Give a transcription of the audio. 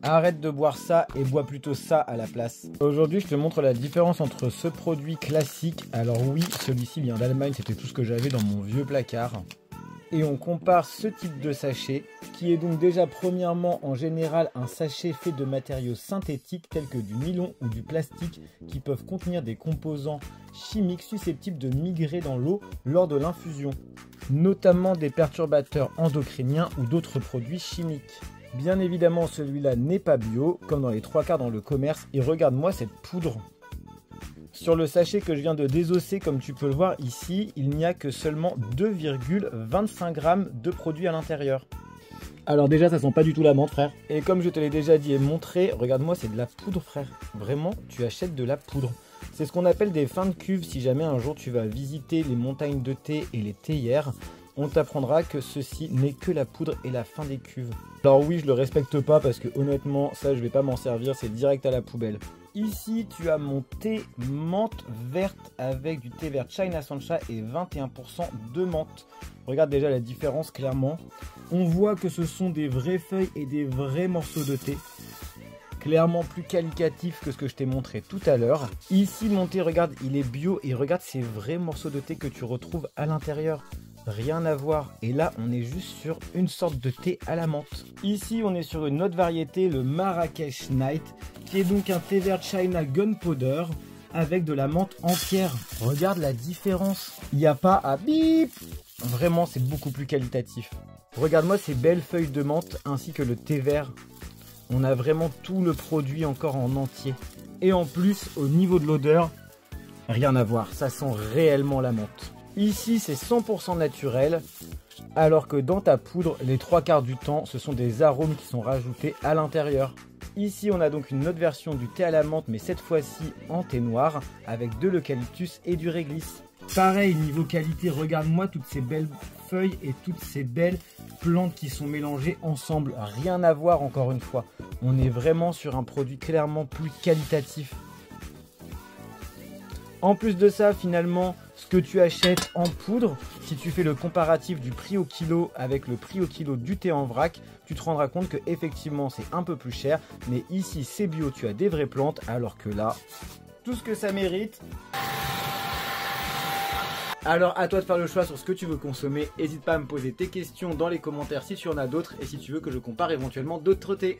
Arrête de boire ça et bois plutôt ça à la place. Aujourd'hui, je te montre la différence entre ce produit classique. Alors oui, celui-ci vient d'Allemagne, c'était tout ce que j'avais dans mon vieux placard. Et on compare ce type de sachet, qui est donc déjà premièrement en général un sachet fait de matériaux synthétiques tels que du nylon ou du plastique qui peuvent contenir des composants chimiques susceptibles de migrer dans l'eau lors de l'infusion, notamment des perturbateurs endocriniens ou d'autres produits chimiques. Bien évidemment, celui-là n'est pas bio, comme dans les trois quarts dans le commerce, et regarde-moi cette poudre. Sur le sachet que je viens de désosser, comme tu peux le voir ici, il n'y a que seulement 2,25 grammes de produit à l'intérieur. Alors déjà, ça sent pas du tout la menthe, frère. Et comme je te l'ai déjà dit et montré, regarde-moi, c'est de la poudre, frère. Vraiment, tu achètes de la poudre. C'est ce qu'on appelle des fins de cuve si jamais un jour tu vas visiter les montagnes de thé et les théières. On t'apprendra que ceci n'est que la poudre et la fin des cuves. Alors oui, je le respecte pas parce que honnêtement, ça je vais pas m'en servir, c'est direct à la poubelle. Ici, tu as mon thé menthe verte avec du thé vert China Sancha et 21% de menthe. Regarde déjà la différence clairement. On voit que ce sont des vraies feuilles et des vrais morceaux de thé. Clairement plus qualitatif que ce que je t'ai montré tout à l'heure. Ici, mon thé, regarde, il est bio et regarde ces vrais morceaux de thé que tu retrouves à l'intérieur. Rien à voir. Et là, on est juste sur une sorte de thé à la menthe. Ici, on est sur une autre variété, le Marrakech Night, qui est donc un thé vert China Gunpowder avec de la menthe entière. Regarde la différence. Il n'y a pas à bip. Vraiment, c'est beaucoup plus qualitatif. Regarde-moi ces belles feuilles de menthe ainsi que le thé vert. On a vraiment tout le produit encore en entier. Et en plus, au niveau de l'odeur, rien à voir. Ça sent réellement la menthe. Ici, c'est 100% naturel, alors que dans ta poudre, les trois quarts du temps, ce sont des arômes qui sont rajoutés à l'intérieur. Ici, on a donc une autre version du thé à la menthe, mais cette fois-ci en thé noir, avec de l'eucalyptus et du réglisse. Pareil, niveau qualité, regarde-moi toutes ces belles feuilles et toutes ces belles plantes qui sont mélangées ensemble. Rien à voir encore une fois. On est vraiment sur un produit clairement plus qualitatif. En plus de ça, finalement, ce que tu achètes en poudre, si tu fais le comparatif du prix au kilo avec le prix au kilo du thé en vrac, tu te rendras compte que effectivement c'est un peu plus cher, mais ici c'est bio, tu as des vraies plantes, alors que là, tout ce que ça mérite. Alors à toi de faire le choix sur ce que tu veux consommer, n'hésite pas à me poser tes questions dans les commentaires si tu en as d'autres et si tu veux que je compare éventuellement d'autres thés.